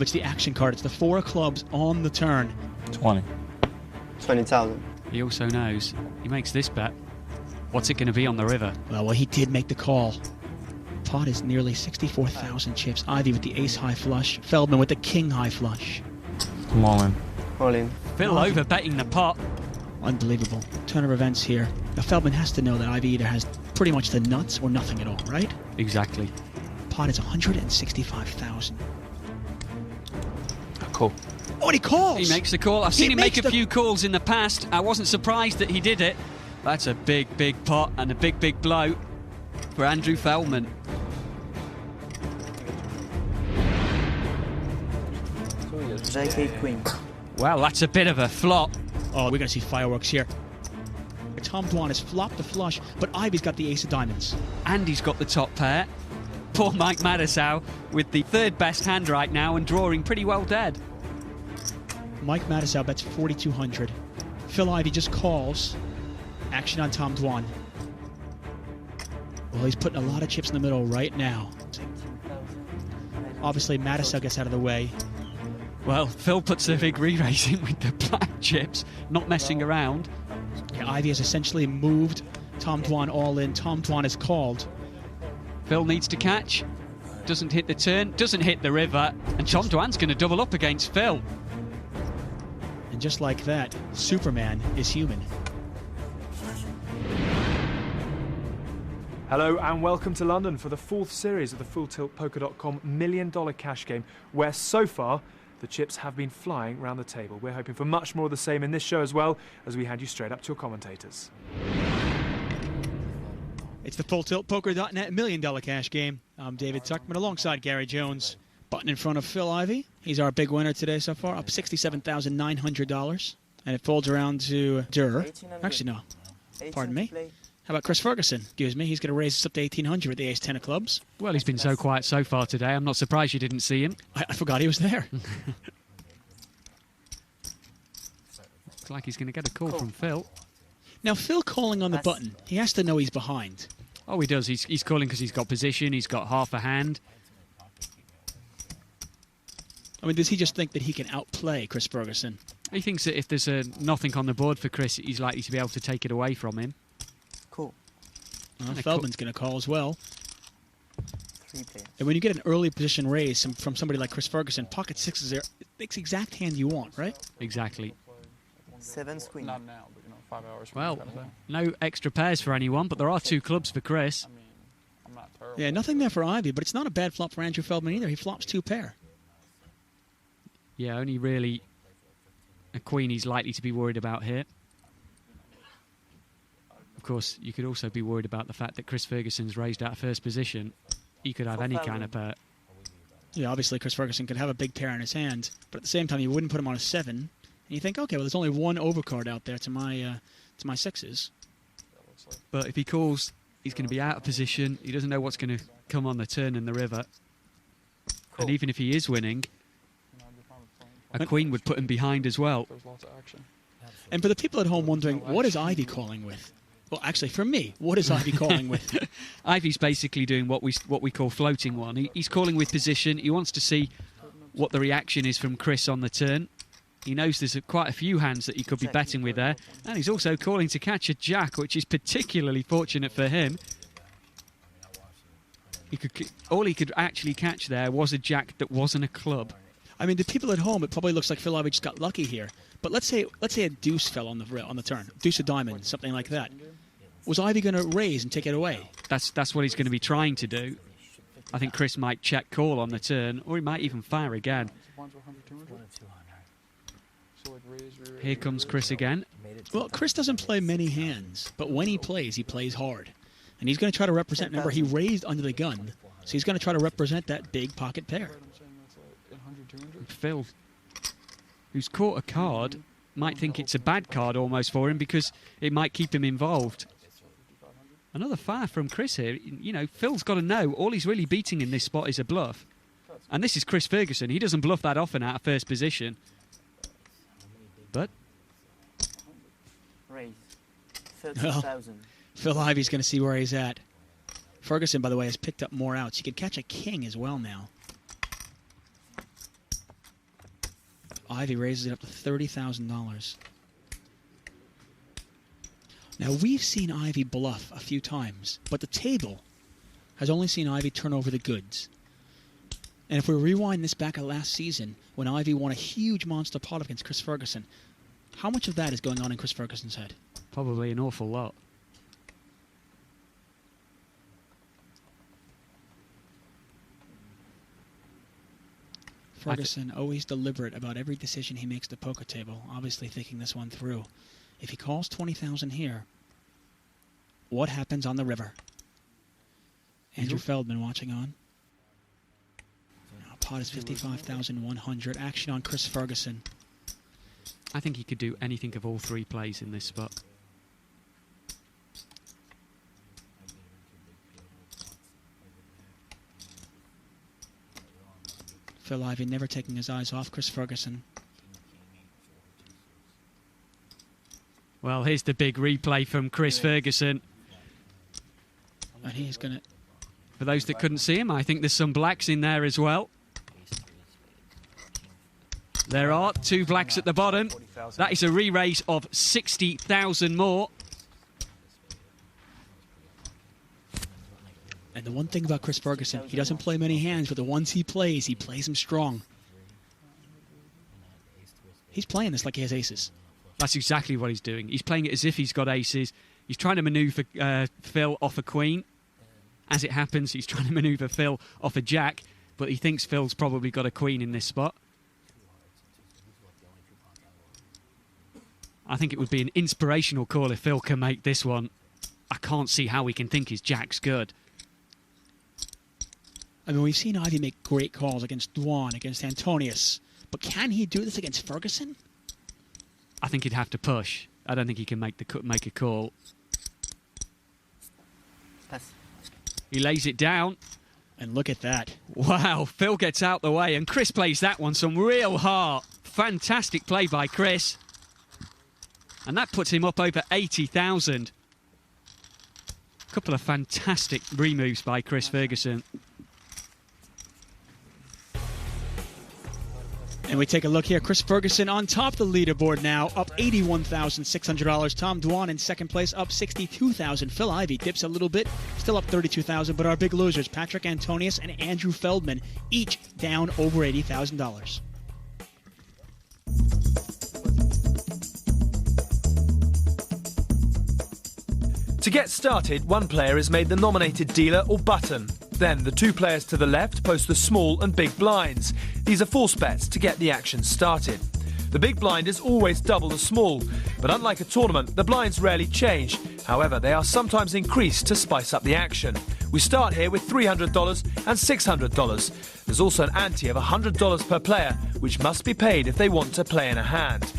It's the action card. It's the 4 of clubs on the turn. 20. 20,000. He also knows, he makes this bet. What's it going to be on the river? Well, he did make the call. Pot is nearly 64,000 chips. Ivey with the ace high flush. Feldman with the king high flush. I'm all in. All in. Phil over betting the pot. Unbelievable. Turn of events here. Now, Feldman has to know that Ivey either has pretty much the nuts or nothing at all, right? Exactly. Pot is 165,000. Cool. Oh, and he calls! He makes the call. I've seen him make a the few calls in the past. I wasn't surprised that he did it. That's a big, big pot and a big, big blow for Andrew Feldman. JK Queen. Well, that's a bit of a flop. Oh, we're going to see fireworks here. Tom Dwan has flopped the flush, but Ivey's got the ace of diamonds. And he's got the top pair. Poor Mike Matusow with the third best hand right now and drawing pretty well dead. Mike Matusow bets 4,200. Phil Ivey just calls. Action on Tom Dwan. Well, he's putting a lot of chips in the middle right now. Obviously, Matusow gets out of the way. Well, Phil puts the big re-raise in with the black chips, not messing around. Yeah, Ivey has essentially moved Tom Dwan all in. Tom Dwan is called. Phil needs to catch. Doesn't hit the turn, doesn't hit the river, and Tom Dwan's going to double up against Phil. And just like that, Superman is human. Hello and welcome to London for the 4th series of the FullTiltPoker.com $1 million cash game, where so far the chips have been flying around the table. We're hoping for much more of the same in this show as well, as we hand you straight up to your commentators. It's the FullTiltPoker.net $1 million cash game. I'm David Tuckman alongside Gary Jones. Button in front of Phil Ivey. He's our big winner today so far, up $67,900. And it folds around to Durr. Actually, no. Pardon me. How about Chris Ferguson? Excuse me. He's going to raise us up to 1,800 with the ace-10 of clubs. Well, he's been so quiet so far today. I'm not surprised you didn't see him. I forgot he was there. Looks like he's going to get a call from Phil. Now, Phil calling on the button. He has to know he's behind. Oh, he does. He's calling because he's got position. He's got half a hand. I mean, does he just think that he can outplay Chris Ferguson? He thinks that if there's nothing on the board for Chris, he's likely to be able to take it away from him. Cool. Well, Feldman's going to call as well. 3 players. And when you get an early position raise from somebody like Chris Ferguson, pocket 6 is there. It makes the exact hand you want, right? Exactly. 7 queen. Not now, but 5 hours. Well, no extra pairs for anyone, but there are 2 clubs for Chris. I'm not terrible. Yeah, nothing there for Ivey, but it's not a bad flop for Andrew Feldman either. He flops 2 pair. Yeah, only really a queen he's likely to be worried about here. Of course, you could also be worried about the fact that Chris Ferguson's raised out of first position. He could have any kind of pair. Yeah, obviously Chris Ferguson could have a big pair in his hand, but at the same time, you wouldn't put him on a 7. And you think, okay, well, there's only one overcard out there to my 6s. But if he calls, he's going to be out of position. He doesn't know what's going to come on the turn in the river. And even if he is winning, a queen would put him behind as well. There's lots of action. And for the people at home wondering, what is Ivey calling with? Well, actually, for me, what is Ivey calling with? Ivey's basically doing what we call floating one. He's calling with position. He wants to see what the reaction is from Chris on the turn. He knows there's quite a few hands that he could be betting with there. And he's also calling to catch a jack, which is particularly fortunate for him. All he could actually catch there was a jack that wasn't a club. I mean, the people at home, it probably looks like Phil Ivey just got lucky here. But let's say a deuce fell on the turn, deuce of diamond, something like that. Was Ivey going to raise and take it away? That's what he's going to be trying to do. I think Chris might check call on the turn, or he might even fire again. Here comes Chris again. Well, Chris doesn't play many hands, but when he plays hard. And he's going to try to represent, remember, he raised under the gun, so he's going to try to represent that big pocket pair. Phil, who's caught a card, might think it's a bad card almost for him because it might keep him involved. Another fire from Chris here. You know, Phil's got to know all he's really beating in this spot is a bluff. And this is Chris Ferguson. He doesn't bluff that often out of first position. But Raise. 30,000. Phil Ivey's going to see where he's at. Ferguson, by the way, has picked up more outs. He could catch a king as well now. Ivey raises it up to $30,000. Now, we've seen Ivey bluff a few times, but the table has only seen Ivey turn over the goods. And if we rewind this back at last season, when Ivey won a huge monster pot against Chris Ferguson, how much of that is going on in Chris Ferguson's head? Probably an awful lot. Ferguson always deliberate about every decision he makes at the poker table, obviously thinking this one through. If he calls 20,000 here, what happens on the river? Andrew Feldman watching on. Now, pot is 55,100. Action on Chris Ferguson. I think he could do anything of all three plays in this spot. Phil Ivey never taking his eyes off Chris Ferguson. Well, here's the big replay from Chris Ferguson. And he's going to... For those that couldn't see him, I think there's some blacks in there as well. There are 2 blacks at the bottom. That is a re-raise of 60,000 more. And the one thing about Chris Ferguson, he doesn't play many hands, but the ones he plays them strong. He's playing this like he has aces. That's exactly what he's doing. He's playing it as if he's got aces. He's trying to manoeuvre Phil off a queen. As it happens, he's trying to manoeuvre Phil off a jack, but he thinks Phil's probably got a queen in this spot. I think it would be an inspirational call if Phil can make this one. I can't see how we can think his jack's good. I mean, we've seen Ivey make great calls against Dwan, against Antonius, but can he do this against Ferguson? I think he'd have to push. I don't think he can make a call. Pass. He lays it down. And look at that. Wow, Phil gets out the way, and Chris plays that one some real heart. Fantastic play by Chris. And that puts him up over 80,000. Couple of fantastic removes by Chris Ferguson. And we take a look here. Chris Ferguson on top of the leaderboard now, up $81,600. Tom Dwan in second place, up $62,000. Phil Ivey dips a little bit, still up $32,000. But our big losers, Patrick Antonius and Andrew Feldman, each down over $80,000. To get started, one player is made the nominated dealer or button. Then the 2 players to the left post the small and big blinds. These are force bets to get the action started. The big blind is always double the small, but unlike a tournament, the blinds rarely change. However, they are sometimes increased to spice up the action. We start here with $300 and $600. There's also an ante of $100 per player, which must be paid if they want to play in a hand.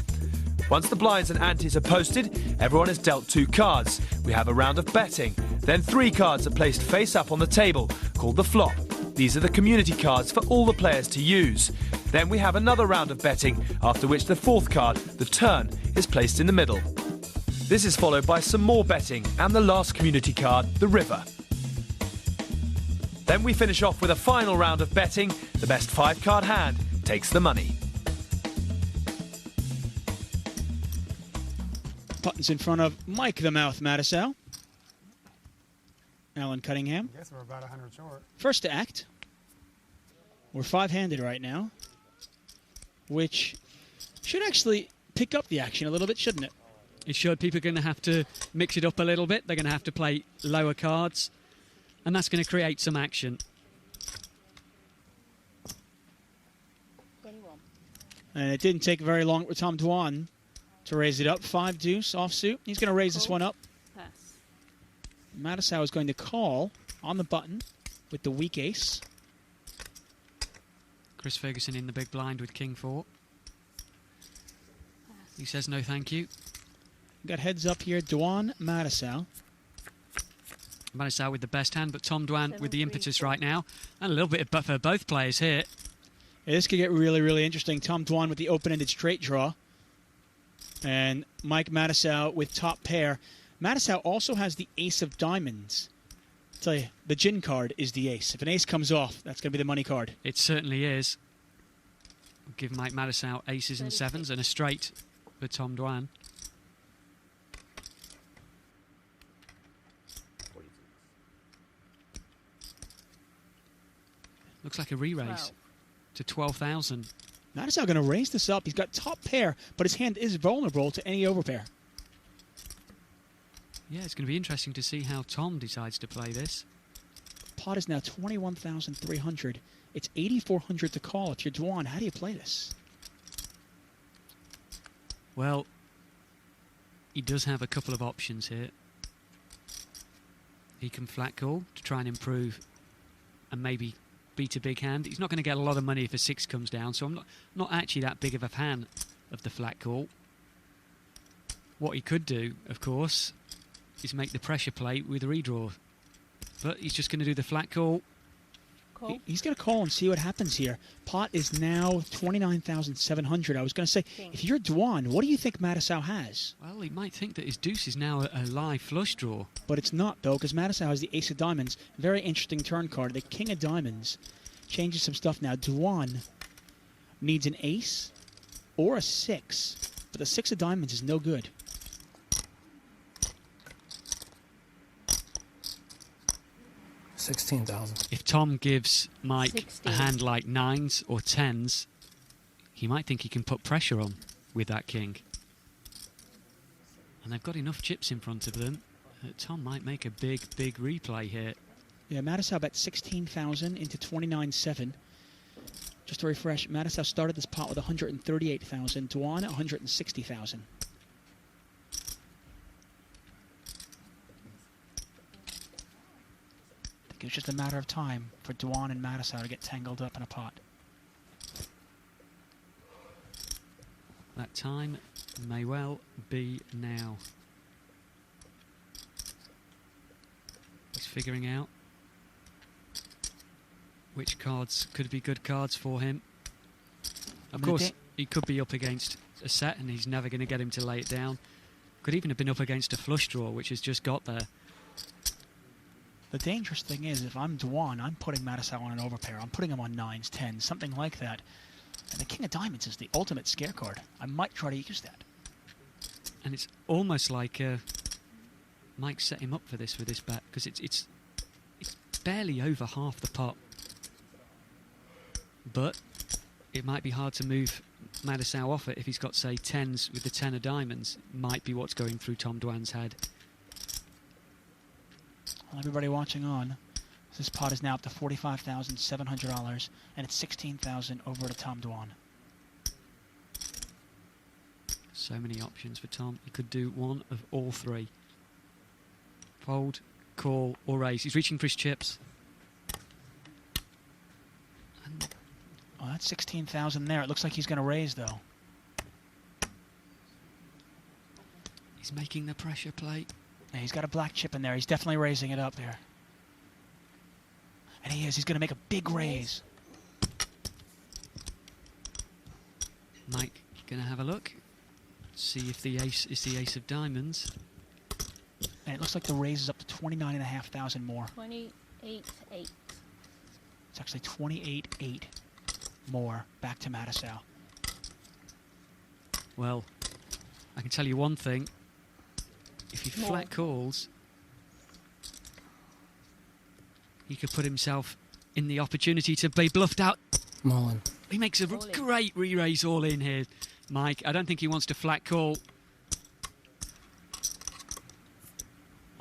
Once the blinds and antes are posted, everyone is dealt 2 cards. We have a round of betting. Then 3 cards are placed face up on the table, called the flop. These are the community cards for all the players to use. Then we have another round of betting, after which the 4th card, the turn, is placed in the middle. This is followed by some more betting and the last community card, the river. Then we finish off with a final round of betting. The best 5-card hand takes the money. Buttons in front of Mike the Mouth Matusow. Alan Cunningham. I guess we're about 100 short. First to act. We're 5-handed right now, which should actually pick up the action a little bit, shouldn't it? It should. People are going to have to mix it up a little bit. They're going to have to play lower cards, and that's going to create some action. 21. And it didn't take very long for Tom Dwan to raise it up. 5-deuce offsuit. He's going to raise this one up. Pass. Matusow is going to call on the button with the weak ace. Chris Ferguson in the big blind with King 4. He says no thank you. Got heads up here, Dwan, Matusow. Matusow with the best hand, but Tom Dwan with the impetus right now. And a little bit of for both players here. Yeah, this could get really, really interesting. Tom Dwan with the open-ended straight draw. And Mike Matusow with top pair. Matusow also has the ace of diamonds. I'll tell you, the gin card is the ace. If an ace comes off, that's going to be the money card. It certainly is. We'll give Mike Matusow aces and sevens and a straight for Tom Dwan. Looks like a re-raise to 12,000. Matusow going to raise this up. He's got top pair, but his hand is vulnerable to any overpair. Yeah, it's going to be interesting to see how Tom decides to play this. Pot is now 21,300. It's 8,400 to call. If you're Dwan, how do you play this? Well, he does have a couple of options here. He can flat call to try and improve and maybe beat a big hand. He's not going to get a lot of money if a 6 comes down, so I'm not actually that big of a fan of the flat call. What he could do, of course, is make the pressure play with a redraw. But he's just going to do the flat call. He's going to call and see what happens here. Pot is now 29,700. I was going to say, if you're Dwan, what do you think Matusow has? Well, he might think that his deuce is now a live flush draw. But it's not, though, because Matusow has the ace of diamonds. Very interesting turn card. The king of diamonds changes some stuff now. Dwan needs an ace or a 6, but the 6 of diamonds is no good. $16,000. If Tom gives Mike 16. a hand like 9s or 10s, he might think he can put pressure on with that king. And they've got enough chips in front of them that Tom might make a big replay here. Yeah, Matusow bet 16,000 into 29.7. Just to refresh, Matusow started this pot with 138,000. Dwan 160,000. It was just a matter of time for Dwan and Matusow to get tangled up in a pot. That time may well be now. He's figuring out which cards could be good cards for him. Of course, he could be up against a set and he's never going to get him to lay it down. Could even have been up against a flush draw, which has just got there. The dangerous thing is, if I'm Dwan, I'm putting Matusow on an overpair. I'm putting him on 9s, 10s, something like that. And the king of diamonds is the ultimate scare card. I might try to use that. And it's almost like Mike set him up for this with this bet, because it's barely over half the pot. But it might be hard to move Matusow off it if he's got, say, 10s with the 10 of diamonds. Might be what's going through Tom Dwan's head. Well, everybody watching on, this pot is now up to $45,700, and it's $16,000 over to Tom Dwan. So many options for Tom. He could do one of all three. Fold, call, or raise. He's reaching for his chips. And Oh, that's 16,000 there. It looks like he's going to raise, though. he's making the pressure play. Yeah, he's got a black chip in there. He's definitely raising it up here. And he is. He's going to make a big raise. Mike going to have a look. See if the ace is the ace of diamonds. And it looks like the raise is up to 29,500 more. 28.8. It's actually 28.8 more back to Matusow. Well, I can tell you one thing. If he flat calls, he could put himself in the opportunity to be bluffed out. Mullen. He makes a great re-raise all in here, Mike. I don't think he wants to flat call.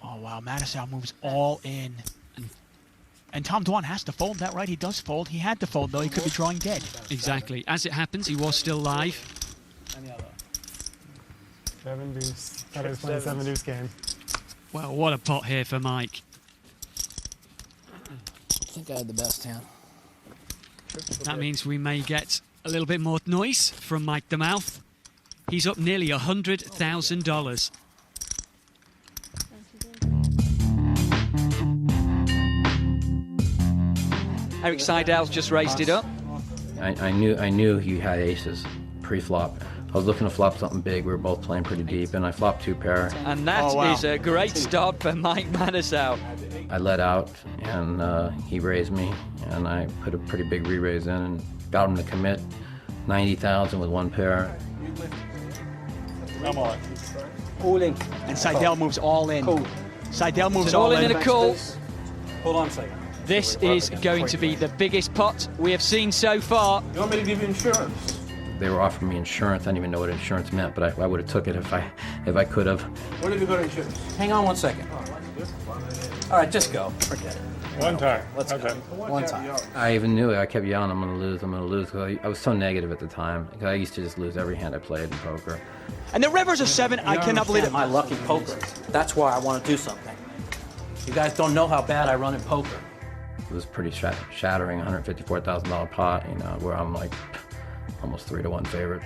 Oh, wow. Matusow moves all in. And Tom Dwan has to fold. That right? He does fold. He had to fold, though. He could be drawing dead. Exactly. As it happens, he was still live. 7 deuce. Thought I was playing 7 deuce game. Well, what a pot here for Mike. I think I had the best hand. That means we may get a little bit more noise from Mike the Mouth. He's up nearly $100,000. Eric Seidel's just raised it up. I knew he had aces pre-flop. I was looking to flop something big. We were both playing pretty deep, and I flopped 2 pair. And that is a great start for Mike Matusow. I let out, and he raised me, and I put a pretty big re-raise in and got him to commit. 90,000 with one pair. I'm all right. All in. And Seidel moves all in. Cool. Seidel moves It's an all in and a call. Hold on a second. This is going to be the biggest pot we have seen so far. You want me to give you insurance? They were offering me insurance. I didn't even know what insurance meant, but I would have took it if I could have. Where did you go to insurance? Hang on 1 second. All right, just go. Forget it. One time. Let's go. One time. I even knew it. I kept yelling, I'm going to lose, I'm going to lose. 'Cause I was so negative at the time. 'Cause I used to just lose every hand I played in poker. And the river's a 7. I cannot believe it. My lucky poker. That's why I want to do something. You guys don't know how bad I run in poker. It was pretty shattering, $154,000 pot, you know, where I'm like almost 3-1 favorite.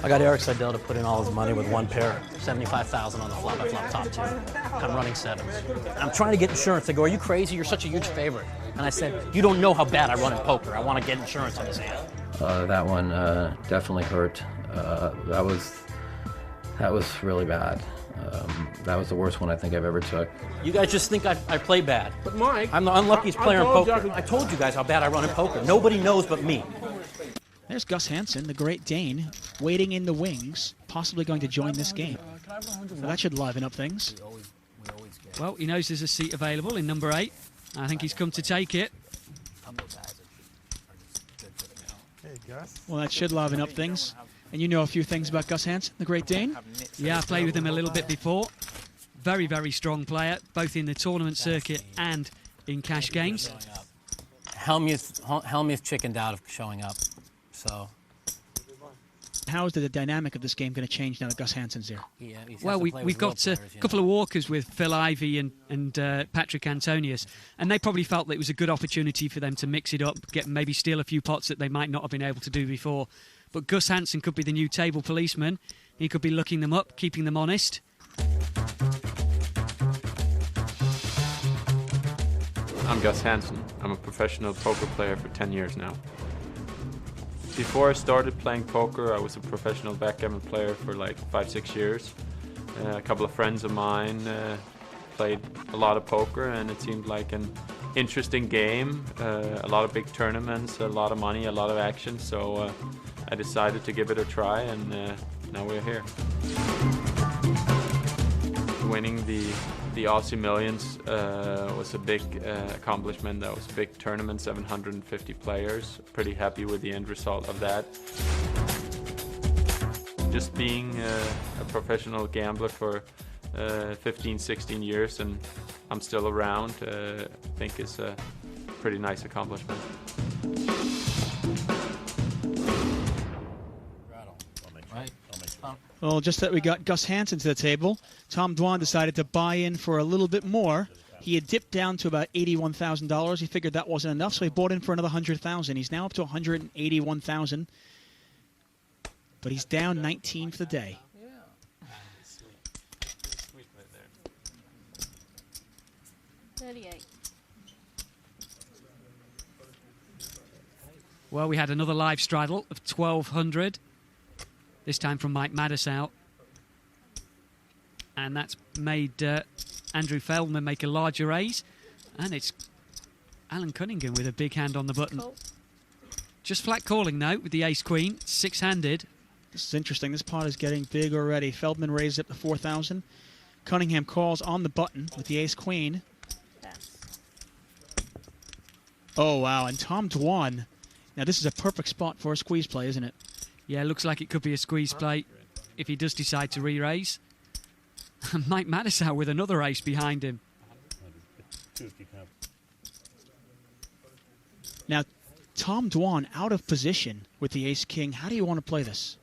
I got Eric Seidel to put in all his money with one pair, 75,000 on the flop. I flop top 2. I'm running 7s. I'm trying to get insurance. They go, are you crazy? You're such a huge favorite. And I said, you don't know how bad I run in poker. I want to get insurance on his hand. That one definitely hurt. That was really bad. That was the worst one I think I've ever took. You guys just think I play bad. But Mike, I'm the unluckiest player in poker. I told you guys how bad I run in poker. Nobody knows but me. There's Gus Hansen, the Great Dane, waiting in the wings, possibly going to join this game. So that should liven up things. Well, he knows there's a seat available in number 8. I think he's come to take it. Well, that should liven up things. And you know a few things about Gus Hansen, the Great Dane? Yeah, I played with him a little bit before. Very, very strong player, both in the tournament circuit and in cash games. Hellmuth chickened out of showing up, so. How is the dynamic of this game going to change now that Gus Hansen's here? Well, we've got a couple of walkers with Phil Ivey and Patrick Antonius, and they probably felt that it was a good opportunity for them to mix it up, maybe steal a few pots that they might not have been able to do before. But Gus Hansen could be the new table policeman. He could be looking them up, keeping them honest. I'm Gus Hansen. I'm a professional poker player for 10 years now. Before I started playing poker, I was a professional backgammon player for like 5-6 years. A couple of friends of mine played a lot of poker, and it seemed like an interesting game. A lot of big tournaments, a lot of money, a lot of action. So I decided to give it a try, and now we're here. Winning the Aussie Millions was a big accomplishment. That was a big tournament, 750 players. Pretty happy with the end result of that. Just being a professional gambler for 15, 16 years, and I'm still around, I think is a pretty nice accomplishment. Well, just that we got Gus Hansen to the table, Tom Dwan decided to buy in for a little bit more. He had dipped down to about $81,000. He figured that wasn't enough, so he bought in for another $100,000. He's now up to $181,000, but he's down 19 for the day. Sweet right there. 38. Well, we had another live straddle of 1,200. This time from Mike Matusow. And that's made Andrew Feldman make a larger raise. And it's Alan Cunningham with a big hand on the button. Cool. Just flat calling, though, with the ace-queen, 6-handed. This is interesting. This pot is getting big already. Feldman raised up to 4,000. Cunningham calls on the button with the ace-queen. Oh, wow. And Tom Dwan. Now, this is a perfect spot for a squeeze play, isn't it? Yeah, looks like it could be a squeeze play if he does decide to re-raise. Mike Matusow with another ace behind him. Now, Tom Dwan out of position with the ace-king. How do you want to play this?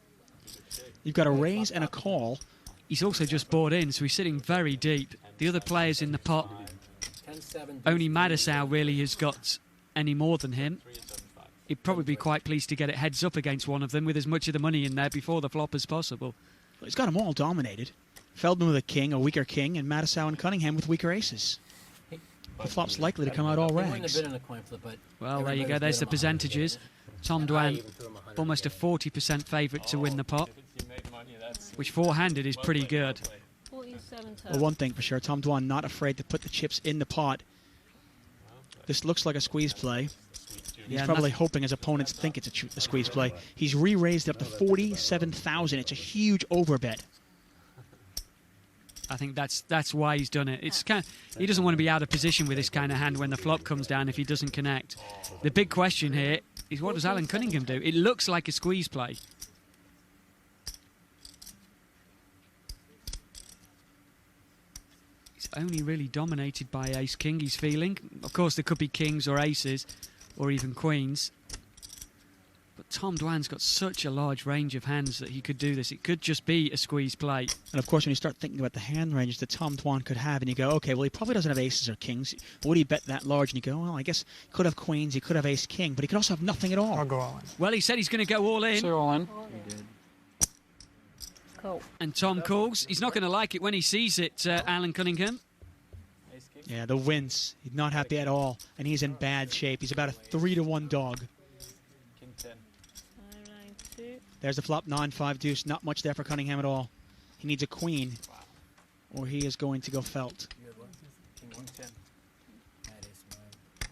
You've got a raise and a call. He's also just bought in, so he's sitting very deep. The other players in the pot, only Matusow really has got any more than him. He'd probably be quite pleased to get it heads up against one of them with as much of the money in there before the flop as possible. Well, he's got them all dominated. Feldman with a king, a weaker king, and Matusow and Cunningham with weaker aces. The flop's likely to come out all rags. Well, there you go. There's the percentages. Tom Dwan, almost a 40% favourite to win the pot, which four-handed is pretty good. Well, one thing for sure, Tom Dwan not afraid to put the chips in the pot. This looks like a squeeze play. He's probably hoping his opponents think it's a squeeze play. He's re-raised it up to 47,000. It's a huge overbet. I think that's why he's done it. It's he doesn't want to be out of position with this kind of hand when the flop comes down if he doesn't connect. The big question here is, what does Alan Cunningham do? It looks like a squeeze play. He's only really dominated by ace-king, he's feeling. Of course, there could be kings or aces or even queens. But Tom Dwan's got such a large range of hands that he could do this. It could just be a squeeze play. And of course, when you start thinking about the hand ranges that Tom Dwan could have, and you go, okay, well, he probably doesn't have aces or kings. Would he bet that large? And you go, well, I guess he could have queens, he could have ace-king, but he could also have nothing at all. I'll go all in. Well, he said he's going to go all in. So all in. Cool. And Tom calls. He's not going to like it when he sees it, Alan Cunningham. Yeah, the wince. He's not happy at all, and he's in bad shape. He's about a 3-to-1 dog. King 10. 992. There's the flop, 9-5 deuce. Not much there for Cunningham at all. He needs a queen, or he is going to go felt. King 10. That is mine.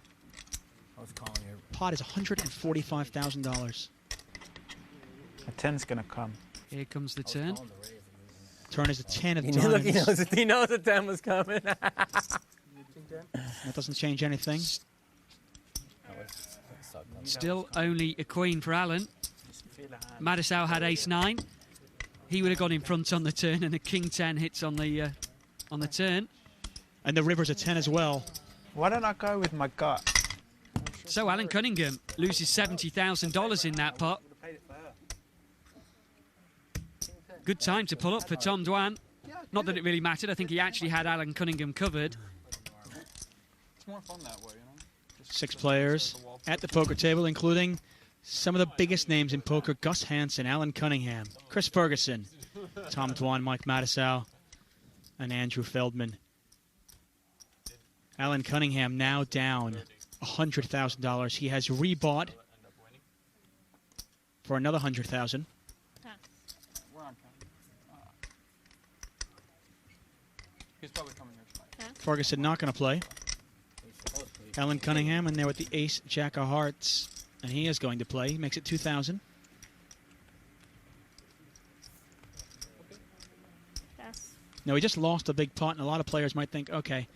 I was calling you. Pot is $145,000. A 10's gonna come. Here comes the turn. Turn is a 10 of Look, diamonds. he knows the 10 was coming. That doesn't change anything. Still only a queen for Alan. Matusow had ace-9. He would have gone in front on the turn, and a king 10 hits on the turn. And the river's a 10 as well. Why don't I go with my gut? So Alan Cunningham loses $70,000 in that pot. Good time to pull up for Tom Dwan. Not that it really mattered. I think he actually had Alan Cunningham covered. It's more fun that way, you know? 6 players at the poker table, including some of the biggest names in poker: Gus Hansen, Alan Cunningham, Chris Ferguson, Tom Dwan, Mike Matusow, and Andrew Feldman. Alan Cunningham now down $100,000. He has rebought for another $100,000. He's probably coming here tonight. Ferguson not going to play. Alan Cunningham in there with the ace, jack of hearts, and he is going to play. He makes it 2,000. Yes. No, he just lost a big pot, and a lot of players might think, okay,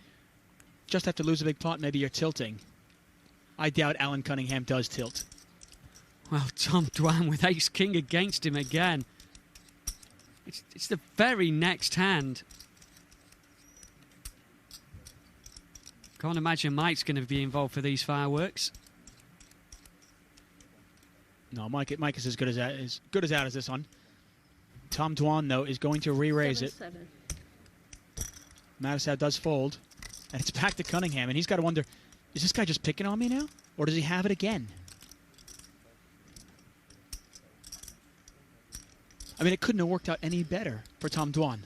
just have to lose a big pot, maybe you're tilting. I doubt Alan Cunningham does tilt. Well, Tom Dwan with ace-king against him again. It's the very next hand. Can't imagine Mike's going to be involved for these fireworks. No, Mike is as good as out as this one. Tom Dwan, though, is going to re-raise it. 7-7. Matusow does fold, and it's back to Cunningham, and he's got to wonder, is this guy just picking on me now, or does he have it again? I mean, it couldn't have worked out any better for Tom Dwan.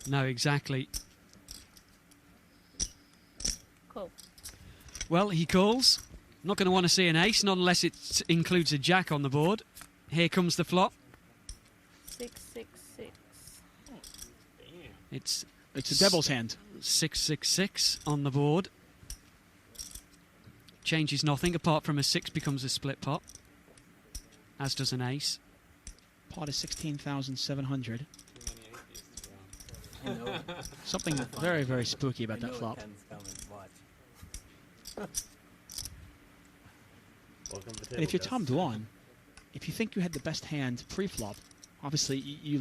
No, exactly. Cool. Well, he calls. Not going to want to see an ace, not unless it includes a jack on the board. Here comes the flop. 6-6-6. It's a devil's hand. 6-6-6 on the board. Changes nothing, apart from a 6 becomes a split pot, as does an ace. Pot is 16,700. Something very, very spooky about that flop. And if you're Tom Dwan, if you think you had the best hand pre-flop, obviously you